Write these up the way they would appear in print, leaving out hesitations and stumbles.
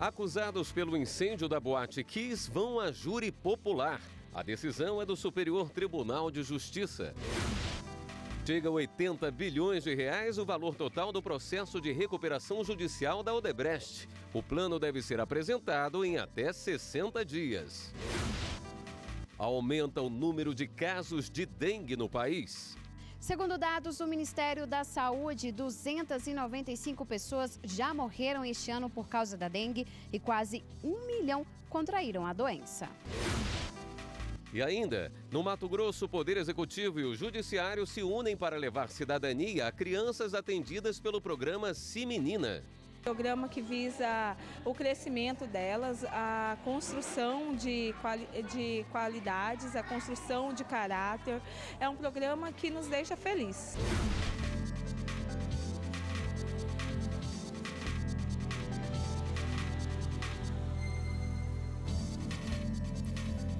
Acusados pelo incêndio da Boate Kiss vão a júri popular. A decisão é do Superior Tribunal de Justiça. Chega a 80 bilhões de reais o valor total do processo de recuperação judicial da Odebrecht. O plano deve ser apresentado em até 60 dias. Aumenta o número de casos de dengue no país. Segundo dados do Ministério da Saúde, 295 pessoas já morreram este ano por causa da dengue e quase 1 milhão contraíram a doença. E ainda, no Mato Grosso, o Poder Executivo e o Judiciário se unem para levar cidadania a crianças atendidas pelo programa Se Menina. Programa que visa o crescimento delas, a construção de qualidades, a construção de caráter. É um programa que nos deixa felizes.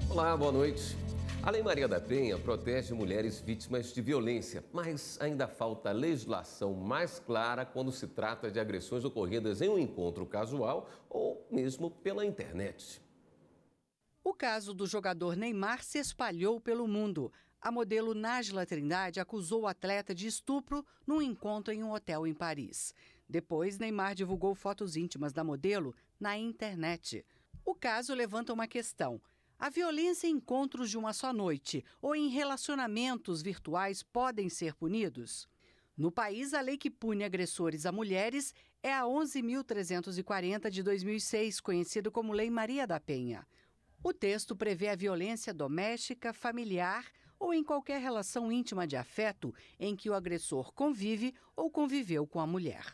Olá, boa noite. A Lei Maria da Penha protege mulheres vítimas de violência, mas ainda falta legislação mais clara quando se trata de agressões ocorridas em um encontro casual ou mesmo pela internet. O caso do jogador Neymar se espalhou pelo mundo. A modelo Nájila Trindade acusou o atleta de estupro num encontro em um hotel em Paris. Depois, Neymar divulgou fotos íntimas da modelo na internet. O caso levanta uma questão. A violência em encontros de uma só noite ou em relacionamentos virtuais podem ser punidos? No país, a lei que pune agressores a mulheres é a 11.340 de 2006, conhecida como Lei Maria da Penha. O texto prevê a violência doméstica, familiar ou em qualquer relação íntima de afeto em que o agressor convive ou conviveu com a mulher.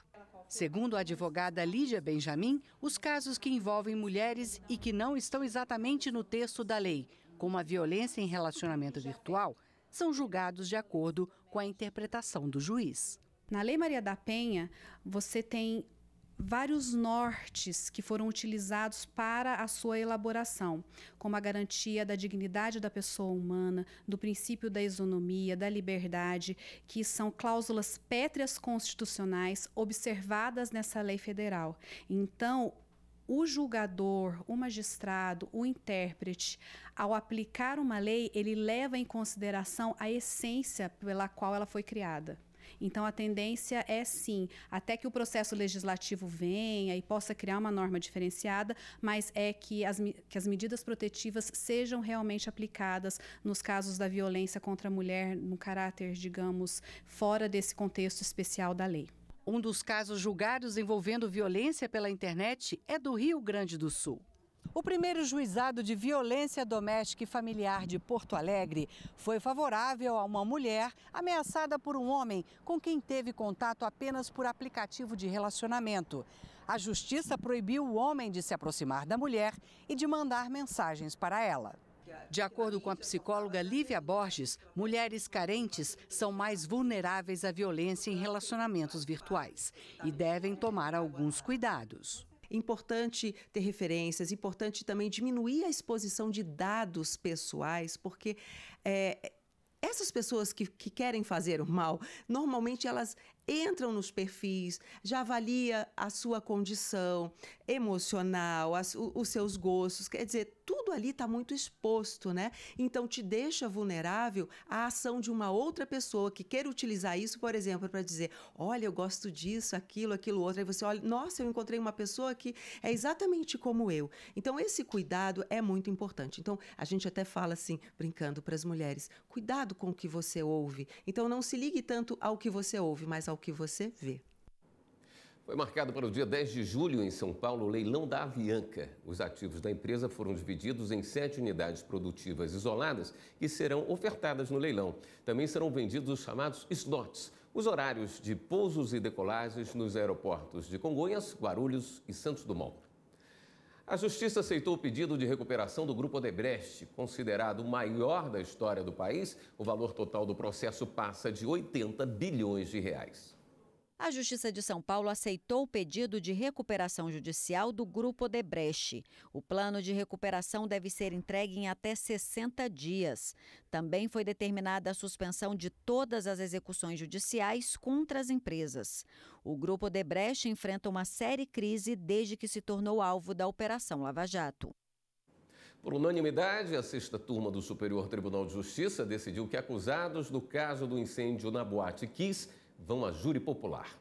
Segundo a advogada Lídia Benjamin, os casos que envolvem mulheres e que não estão exatamente no texto da lei, como a violência em relacionamento virtual, são julgados de acordo com a interpretação do juiz. Na Lei Maria da Penha, você tem vários nortes que foram utilizados para a sua elaboração, como a garantia da dignidade da pessoa humana, do princípio da isonomia, da liberdade, que são cláusulas pétreas constitucionais observadas nessa lei federal. Então, o julgador, o magistrado, o intérprete, ao aplicar uma lei, ele leva em consideração a essência pela qual ela foi criada. Então, a tendência é sim, até que o processo legislativo venha e possa criar uma norma diferenciada, mas é que as medidas protetivas sejam realmente aplicadas nos casos da violência contra a mulher, no caráter, digamos, fora desse contexto especial da lei. Um dos casos julgados envolvendo violência pela internet é do Rio Grande do Sul. O primeiro juizado de violência doméstica e familiar de Porto Alegre foi favorável a uma mulher ameaçada por um homem com quem teve contato apenas por aplicativo de relacionamento. A justiça proibiu o homem de se aproximar da mulher e de mandar mensagens para ela. De acordo com a psicóloga Lívia Borges, mulheres carentes são mais vulneráveis à violência em relacionamentos virtuais e devem tomar alguns cuidados. Importante ter referências, importante também diminuir a exposição de dados pessoais, porque essas pessoas que querem fazer o mal, normalmente elas entram nos perfis, já avalia a sua condição emocional, os seus gostos, quer dizer, tudo ali está muito exposto, né? Então te deixa vulnerável à ação de uma outra pessoa que queira utilizar isso, por exemplo, para dizer, olha, eu gosto disso, aquilo outro, aí você olha, nossa, eu encontrei uma pessoa que é exatamente como eu. Então esse cuidado é muito importante. Então a gente até fala assim, brincando para as mulheres, cuidado com o que você ouve. Então não se ligue tanto ao que você ouve, mas ao que você vê. Foi marcado para o dia 10 de julho em São Paulo o leilão da Avianca. Os ativos da empresa foram divididos em 7 unidades produtivas isoladas que serão ofertadas no leilão. Também serão vendidos os chamados slots, os horários de pousos e decolagens nos aeroportos de Congonhas, Guarulhos e Santos Dumont. A Justiça aceitou o pedido de recuperação do Grupo Odebrecht, considerado o maior da história do país. O valor total do processo passa de 80 bilhões de reais. A Justiça de São Paulo aceitou o pedido de recuperação judicial do Grupo Odebrecht. O plano de recuperação deve ser entregue em até 60 dias. Também foi determinada a suspensão de todas as execuções judiciais contra as empresas. O Grupo Odebrecht enfrenta uma séria crise desde que se tornou alvo da Operação Lava Jato. Por unanimidade, a 6ª Turma do Superior Tribunal de Justiça decidiu que acusados do caso do incêndio na Boate Kiss vão a júri popular.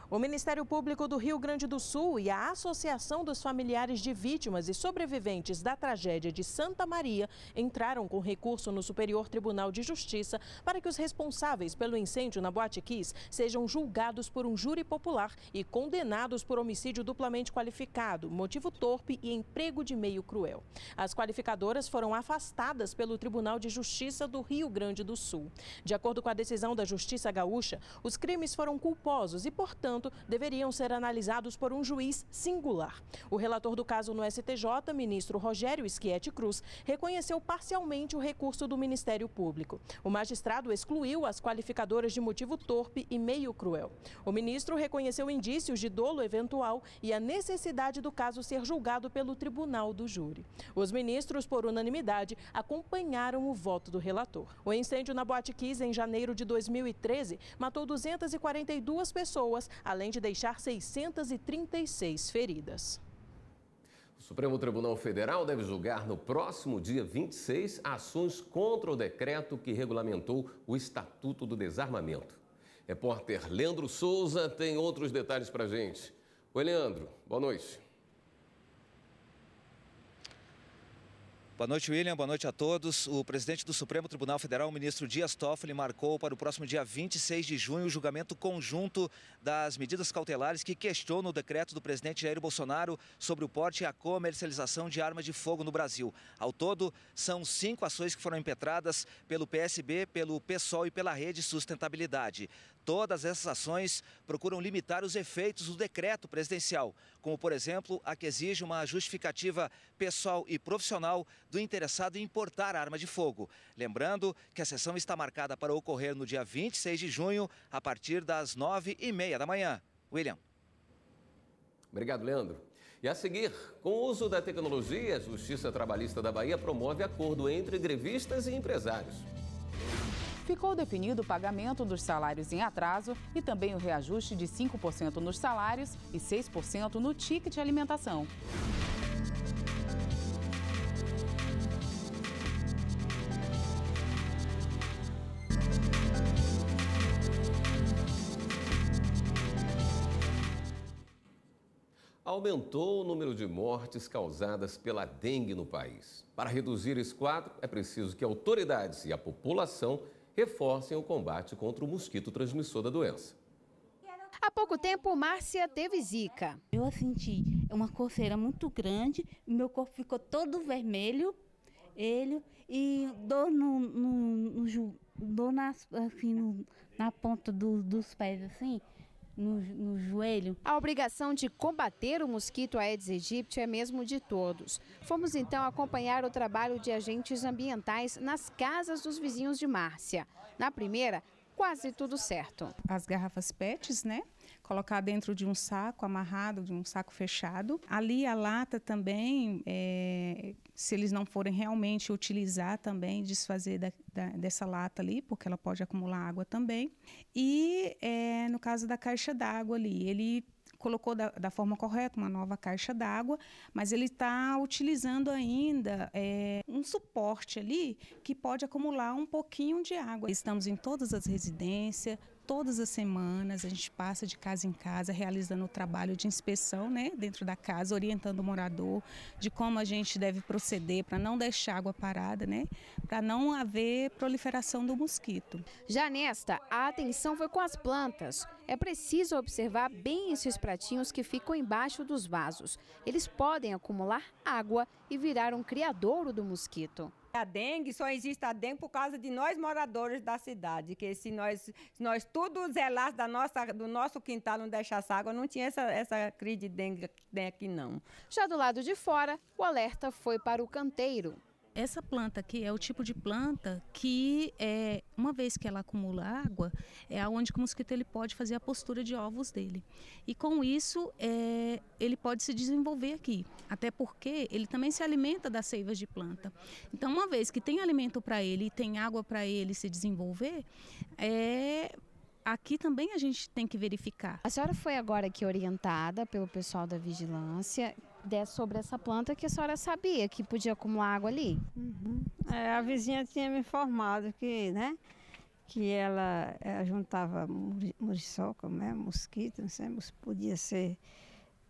O Ministério Público do Rio Grande do Sul e a Associação dos Familiares de Vítimas e Sobreviventes da Tragédia de Santa Maria entraram com recurso no Superior Tribunal de Justiça para que os responsáveis pelo incêndio na Boate Kiss sejam julgados por um júri popular e condenados por homicídio duplamente qualificado, motivo torpe e emprego de meio cruel. As qualificadoras foram afastadas pelo Tribunal de Justiça do Rio Grande do Sul. De acordo com a decisão da Justiça Gaúcha, os crimes foram culposos e, portanto, deveriam ser analisados por um juiz singular. O relator do caso no STJ, ministro Rogério Schietti Cruz, reconheceu parcialmente o recurso do Ministério Público. O magistrado excluiu as qualificadoras de motivo torpe e meio cruel. O ministro reconheceu indícios de dolo eventual e a necessidade do caso ser julgado pelo tribunal do júri. Os ministros, por unanimidade, acompanharam o voto do relator. O incêndio na Boate Kiss, em janeiro de 2013, matou 242 pessoas, além de deixar 636 feridas. O Supremo Tribunal Federal deve julgar no próximo dia 26 ações contra o decreto que regulamentou o Estatuto do Desarmamento. Repórter Leandro Souza tem outros detalhes para a gente. Oi, Leandro. Boa noite. Boa noite, William. Boa noite a todos. O presidente do Supremo Tribunal Federal, o ministro Dias Toffoli, marcou para o próximo dia 26 de junho o julgamento conjunto das medidas cautelares que questionam o decreto do presidente Jair Bolsonaro sobre o porte e a comercialização de armas de fogo no Brasil. Ao todo, são 5 ações que foram impetradas pelo PSB, pelo PSOL e pela Rede Sustentabilidade. Todas essas ações procuram limitar os efeitos do decreto presidencial, como, por exemplo, a que exige uma justificativa pessoal e profissional do interessado em importar arma de fogo. Lembrando que a sessão está marcada para ocorrer no dia 26 de junho, a partir das 9h30 da manhã. William. Obrigado, Leandro. E a seguir, com o uso da tecnologia, a Justiça Trabalhista da Bahia promove acordo entre grevistas e empresários. Ficou definido o pagamento dos salários em atraso e também o reajuste de 5% nos salários e 6% no ticket de alimentação. Aumentou o número de mortes causadas pela dengue no país. Para reduzir esse quadro, é preciso que autoridades e a população reforcem o combate contra o mosquito transmissor da doença. Há pouco tempo, Márcia teve zika. Eu senti uma coceira muito grande, meu corpo ficou todo vermelho, e dor dor na ponta dos pés, assim. No joelho. A obrigação de combater o mosquito Aedes aegypti é mesmo de todos. Fomos então acompanhar o trabalho de agentes ambientais nas casas dos vizinhos de Márcia. Na primeira, quase tudo certo. As garrafas PETs, né? Colocar dentro de um saco amarrado, de um saco fechado. Ali a lata também, se eles não forem realmente utilizar também, desfazer dessa lata ali, porque ela pode acumular água também. E no caso da caixa d'água ali, ele colocou da forma correta uma nova caixa d'água, mas ele está utilizando ainda um suporte ali que pode acumular um pouquinho de água. Estamos em todas as residências, todas as semanas, a gente passa de casa em casa, realizando o trabalho de inspeção, né, dentro da casa, orientando o morador de como a gente deve proceder para não deixar água parada, né, para não haver proliferação do mosquito. Já nesta, a atenção foi com as plantas. É preciso observar bem esses pratinhos que ficam embaixo dos vasos. Eles podem acumular água e virar um criadouro do mosquito. A dengue, só existe a dengue por causa de nós moradores da cidade, que se nós tudo zelasse do nosso quintal, não deixasse água, não tinha essa crise de dengue que tem aqui não. Já do lado de fora, o alerta foi para o canteiro. essa planta aqui é o tipo de planta que, uma vez que ela acumula água, é onde o mosquito ele pode fazer a postura de ovos dele. E com isso, ele pode se desenvolver aqui, até porque ele também se alimenta das seivas de planta. Então, uma vez que tem alimento para ele e tem água para ele se desenvolver, aqui também a gente tem que verificar. A senhora foi agora aqui orientada pelo pessoal da vigilância sobre essa planta que a senhora sabia que podia acumular água ali? Uhum. A vizinha tinha me informado que, né, que ela juntava muriçoca, mosquito, não sei, podia ser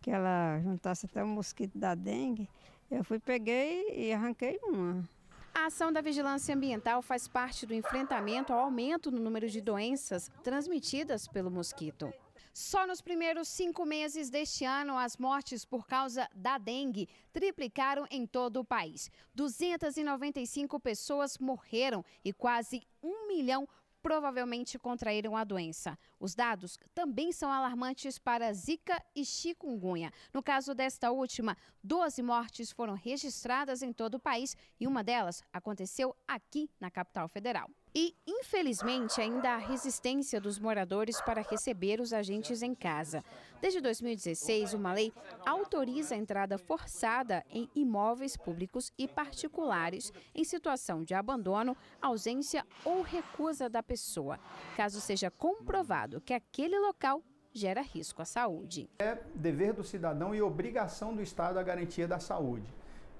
que ela juntasse até um mosquito da dengue. Eu peguei e arranquei uma. A ação da vigilância ambiental faz parte do enfrentamento ao aumento no número de doenças transmitidas pelo mosquito. Só nos primeiros 5 meses deste ano, as mortes por causa da dengue triplicaram em todo o país. 295 pessoas morreram e quase 1 milhão provavelmente contraíram a doença. Os dados também são alarmantes para Zika e chikungunya. No caso desta última, 12 mortes foram registradas em todo o país e uma delas aconteceu aqui na capital federal. E, infelizmente, ainda há resistência dos moradores para receber os agentes em casa. Desde 2016, uma lei autoriza a entrada forçada em imóveis públicos e particulares em situação de abandono, ausência ou recusa da pessoa, caso seja comprovado que aquele local gera risco à saúde. É dever do cidadão e obrigação do Estado a garantia da saúde,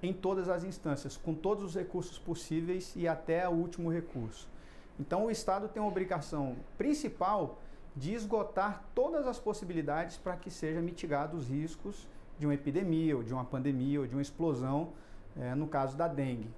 em todas as instâncias, com todos os recursos possíveis e até o último recurso. Então, o Estado tem uma obrigação principal de esgotar todas as possibilidades para que sejam mitigados os riscos de uma epidemia, ou de uma pandemia, ou de uma explosão, no caso da dengue.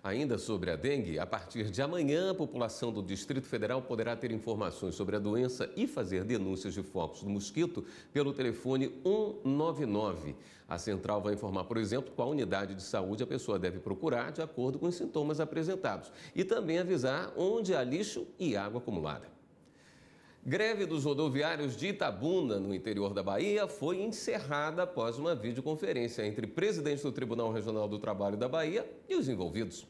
Ainda sobre a dengue, a partir de amanhã, a população do Distrito Federal poderá ter informações sobre a doença e fazer denúncias de focos do mosquito pelo telefone 199. A central vai informar, por exemplo, qual unidade de saúde a pessoa deve procurar de acordo com os sintomas apresentados e também avisar onde há lixo e água acumulada. Greve dos rodoviários de Itabuna, no interior da Bahia, foi encerrada após uma videoconferência entre presidente do Tribunal Regional do Trabalho da Bahia e os envolvidos.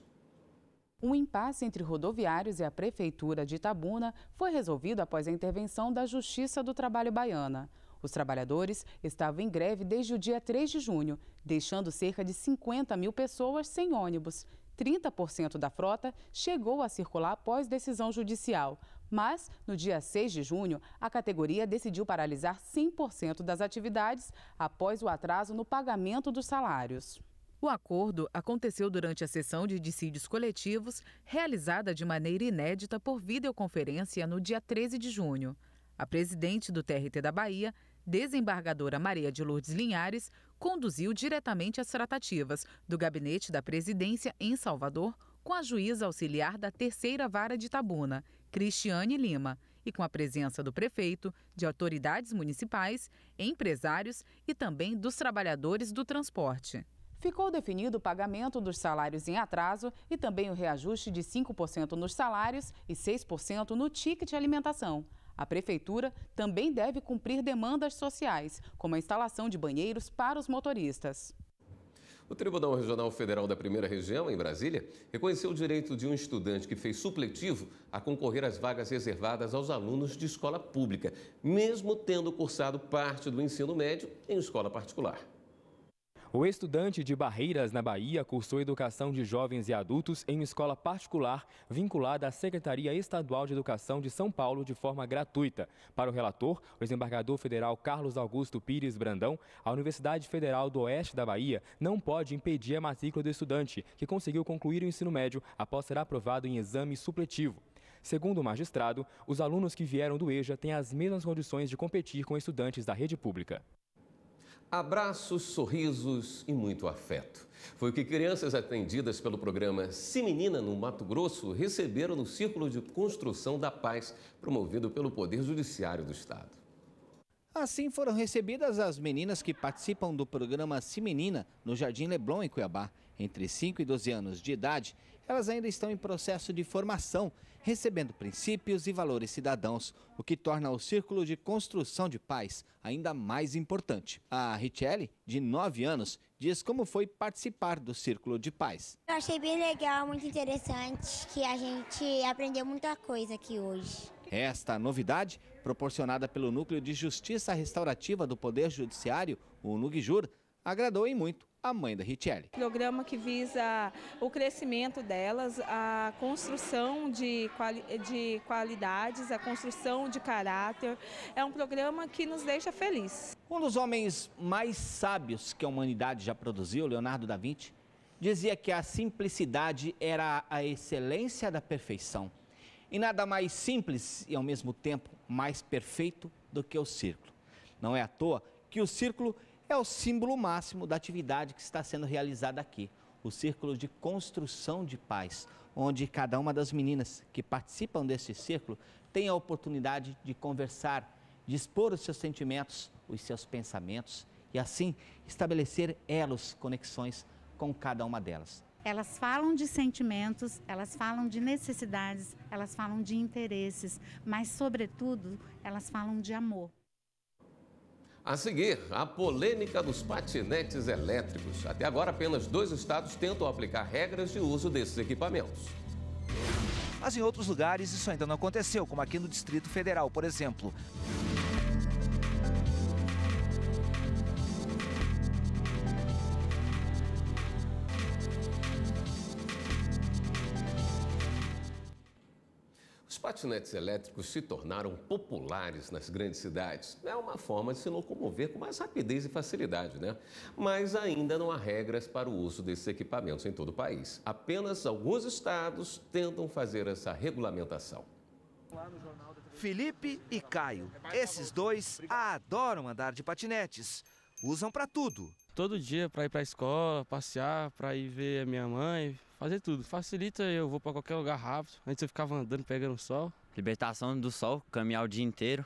Um impasse entre rodoviários e a Prefeitura de Itabuna foi resolvido após a intervenção da Justiça do Trabalho baiana. Os trabalhadores estavam em greve desde o dia 3 de junho, deixando cerca de 50 mil pessoas sem ônibus. 30% da frota chegou a circular após decisão judicial. Mas, no dia 6 de junho, a categoria decidiu paralisar 100% das atividades após o atraso no pagamento dos salários. O acordo aconteceu durante a sessão de dissídios coletivos, realizada de maneira inédita por videoconferência no dia 13 de junho. A presidente do TRT da Bahia, desembargadora Maria de Lourdes Linhares, conduziu diretamente as tratativas do gabinete da presidência em Salvador com a juíza auxiliar da Terceira Vara de Itabuna, Cristiane Lima, e com a presença do prefeito, de autoridades municipais, empresários e também dos trabalhadores do transporte. Ficou definido o pagamento dos salários em atraso e também o reajuste de 5% nos salários e 6% no ticket alimentação. A Prefeitura também deve cumprir demandas sociais, como a instalação de banheiros para os motoristas. O Tribunal Regional Federal da Primeira Região, em Brasília, reconheceu o direito de um estudante que fez supletivo a concorrer às vagas reservadas aos alunos de escola pública, mesmo tendo cursado parte do ensino médio em escola particular. O estudante de Barreiras, na Bahia, cursou Educação de Jovens e Adultos em uma escola particular vinculada à Secretaria Estadual de Educação de São Paulo de forma gratuita. Para o relator, o desembargador federal Carlos Augusto Pires Brandão, a Universidade Federal do Oeste da Bahia não pode impedir a matrícula do estudante, que conseguiu concluir o ensino médio após ser aprovado em exame supletivo. Segundo o magistrado, os alunos que vieram do EJA têm as mesmas condições de competir com estudantes da rede pública. Abraços, sorrisos e muito afeto. Foi o que crianças atendidas pelo programa Se Menina no Mato Grosso receberam no Círculo de Construção da Paz, promovido pelo Poder Judiciário do Estado. Assim foram recebidas as meninas que participam do programa Se Menina no Jardim Leblon, em Cuiabá. Entre 5 e 12 anos de idade, elas ainda estão em processo de formação, recebendo princípios e valores cidadãos, o que torna o Círculo de Construção de Paz ainda mais importante. A Richelle, de 9 anos, diz como foi participar do Círculo de Paz. Eu achei bem legal, muito interessante, que a gente aprendeu muita coisa aqui hoje. Esta novidade, proporcionada pelo Núcleo de Justiça Restaurativa do Poder Judiciário, o NUGJUR, agradou em muito a mãe da Richelle. Programa que visa o crescimento delas, a construção de qualidades, a construção de caráter. É um programa que nos deixa felizes. Um dos homens mais sábios que a humanidade já produziu, Leonardo da Vinci, dizia que a simplicidade era a excelência da perfeição. E nada mais simples e, ao mesmo tempo, mais perfeito do que o círculo. Não é à toa que o círculo é o símbolo máximo da atividade que está sendo realizada aqui, o Círculo de Construção de Paz, onde cada uma das meninas que participam desse círculo tem a oportunidade de conversar, de expor os seus sentimentos, os seus pensamentos e, assim, estabelecer elos, conexões com cada uma delas. Elas falam de sentimentos, elas falam de necessidades, elas falam de interesses, mas, sobretudo, elas falam de amor. A seguir, a polêmica dos patinetes elétricos. Até agora, apenas 2 estados tentam aplicar regras de uso desses equipamentos. Mas em outros lugares isso ainda não aconteceu, como aqui no Distrito Federal, por exemplo. Os patinetes elétricos se tornaram populares nas grandes cidades. É uma forma de se locomover com mais rapidez e facilidade, né? Mas ainda não há regras para o uso desses equipamentos em todo o país. Apenas alguns estados tentam fazer essa regulamentação. Felipe e Caio, esses dois adoram andar de patinetes. Usam para tudo. Todo dia para ir para a escola, passear, para ir ver a minha mãe, fazer tudo. Facilita, eu vou para qualquer lugar rápido. Antes eu ficava andando, pegando sol. Libertação do sol, caminhar o dia inteiro.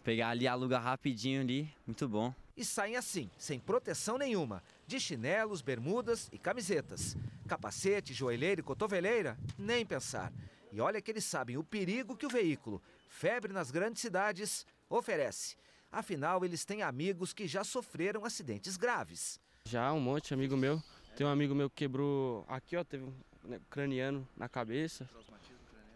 Pegar ali, aluga rapidinho ali, muito bom. E saem assim, sem proteção nenhuma, de chinelos, bermudas e camisetas. Capacete, joelheira e cotoveleira, nem pensar. E olha que eles sabem o perigo que o veículo, febre nas grandes cidades, oferece. Afinal, eles têm amigos que já sofreram acidentes graves. Já um monte de amigo meu. Tem um amigo meu que quebrou aqui, ó, teve um craniano na cabeça.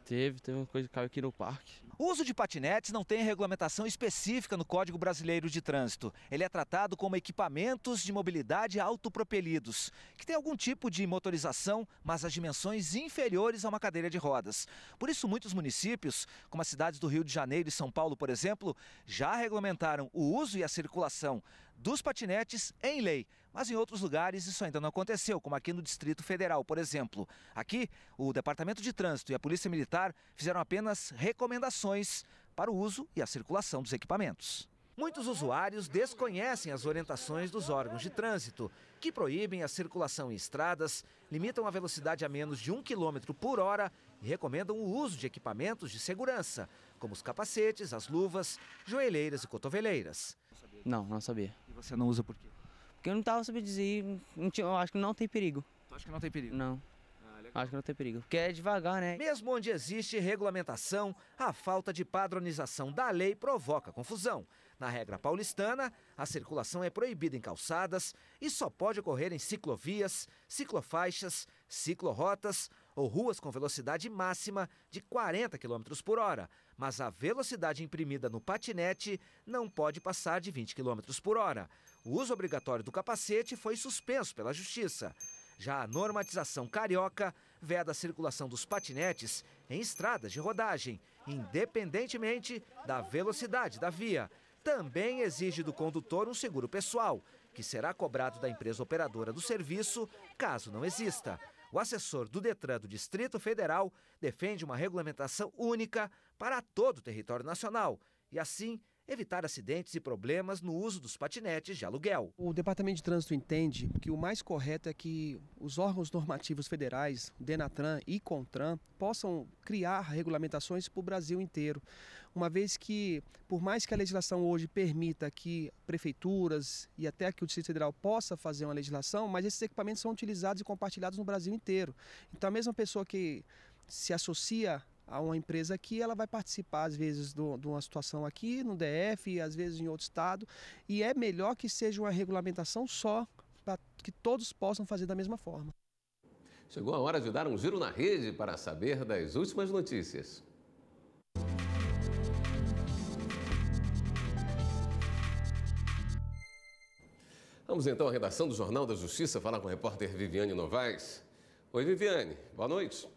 Teve uma coisa que caiu aqui no parque. O uso de patinetes não tem regulamentação específica no Código Brasileiro de Trânsito. Ele é tratado como equipamentos de mobilidade autopropelidos, que tem algum tipo de motorização, mas as dimensões inferiores a uma cadeira de rodas. Por isso, muitos municípios, como as cidades do Rio de Janeiro e São Paulo, por exemplo, já regulamentaram o uso e a circulação dos patinetes em lei. Mas em outros lugares isso ainda não aconteceu, como aqui no Distrito Federal, por exemplo. Aqui, o Departamento de Trânsito e a Polícia Militar fizeram apenas recomendações para o uso e a circulação dos equipamentos. Muitos usuários desconhecem as orientações dos órgãos de trânsito, que proíbem a circulação em estradas, limitam a velocidade a menos de 1 km por hora e recomendam o uso de equipamentos de segurança, como os capacetes, as luvas, joelheiras e cotoveleiras. Não sabia. E você não usa por quê? Porque eu não estava sabendo dizer, eu acho que não tem perigo. Tu acha que não tem perigo? Não. Acho que não tem perigo, porque é devagar, né? Mesmo onde existe regulamentação, a falta de padronização da lei provoca confusão. Na regra paulistana, a circulação é proibida em calçadas e só pode ocorrer em ciclovias, ciclofaixas, ciclorotas ou ruas com velocidade máxima de 40 km por hora. Mas a velocidade imprimida no patinete não pode passar de 20 km por hora. O uso obrigatório do capacete foi suspenso pela Justiça. Já a normatização carioca veda a circulação dos patinetes em estradas de rodagem, independentemente da velocidade da via. Também exige do condutor um seguro pessoal, que será cobrado da empresa operadora do serviço, caso não exista. O assessor do Detran do Distrito Federal defende uma regulamentação única para todo o território nacional e, assim, evitar acidentes e problemas no uso dos patinetes de aluguel. O Departamento de Trânsito entende que o mais correto é que os órgãos normativos federais, Denatran e Contran, possam criar regulamentações para o Brasil inteiro. Uma vez que, por mais que a legislação hoje permita que prefeituras e até que o Distrito Federal possa fazer uma legislação, mas esses equipamentos são utilizados e compartilhados no Brasil inteiro. Então a mesma pessoa que se associa a uma empresa aqui, ela vai participar às vezes de uma situação aqui no DF, às vezes em outro estado, e é melhor que seja uma regulamentação só para que todos possam fazer da mesma forma. Chegou a hora de dar um giro na rede para saber das últimas notícias. Vamos então à redação do Jornal da Justiça falar com a repórter Viviane Novaes. Oi, Viviane, boa noite.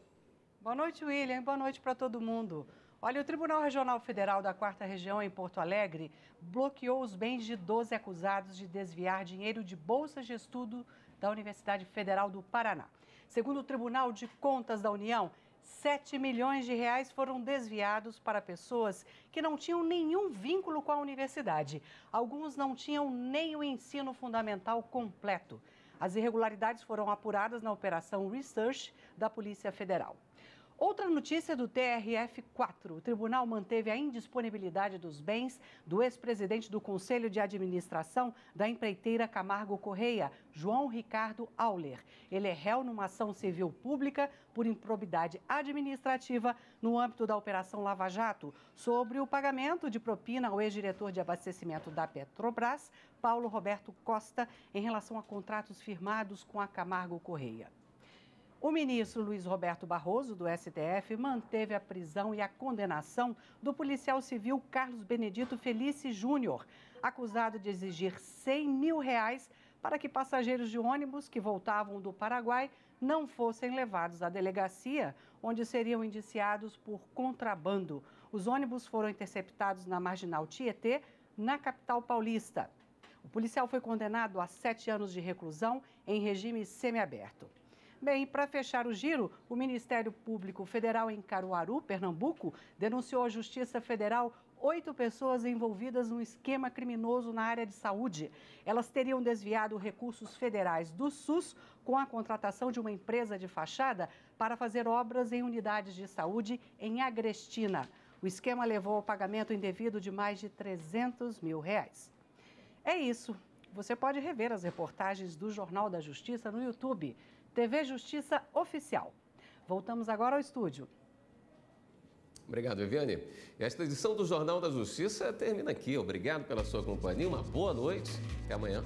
Boa noite, William. Boa noite para todo mundo. Olha, o Tribunal Regional Federal da 4ª Região em Porto Alegre bloqueou os bens de 12 acusados de desviar dinheiro de bolsas de estudo da Universidade Federal do Paraná. Segundo o Tribunal de Contas da União, 7 milhões de reais foram desviados para pessoas que não tinham nenhum vínculo com a universidade. Alguns não tinham nem o ensino fundamental completo. As irregularidades foram apuradas na Operação Research da Polícia Federal. Outra notícia do TRF4. O tribunal manteve a indisponibilidade dos bens do ex-presidente do Conselho de Administração da empreiteira Camargo Correia, João Ricardo Auler. Ele é réu numa ação civil pública por improbidade administrativa no âmbito da Operação Lava Jato, sobre o pagamento de propina ao ex-diretor de abastecimento da Petrobras, Paulo Roberto Costa, em relação a contratos firmados com a Camargo Correia. O ministro Luiz Roberto Barroso, do STF, manteve a prisão e a condenação do policial civil Carlos Benedito Felice Júnior, acusado de exigir R$100 mil para que passageiros de ônibus que voltavam do Paraguai não fossem levados à delegacia, onde seriam indiciados por contrabando. Os ônibus foram interceptados na Marginal Tietê, na capital paulista. O policial foi condenado a 7 anos de reclusão em regime semiaberto. Bem, para fechar o giro, o Ministério Público Federal em Caruaru, Pernambuco, denunciou à Justiça Federal 8 pessoas envolvidas num esquema criminoso na área de saúde. Elas teriam desviado recursos federais do SUS com a contratação de uma empresa de fachada para fazer obras em unidades de saúde em Agrestina. O esquema levou ao pagamento indevido de mais de R$300 mil. É isso. Você pode rever as reportagens do Jornal da Justiça no YouTube. TV Justiça Oficial. Voltamos agora ao estúdio. Obrigado, Viviane. Esta edição do Jornal da Justiça termina aqui. Obrigado pela sua companhia. Uma boa noite. Até amanhã.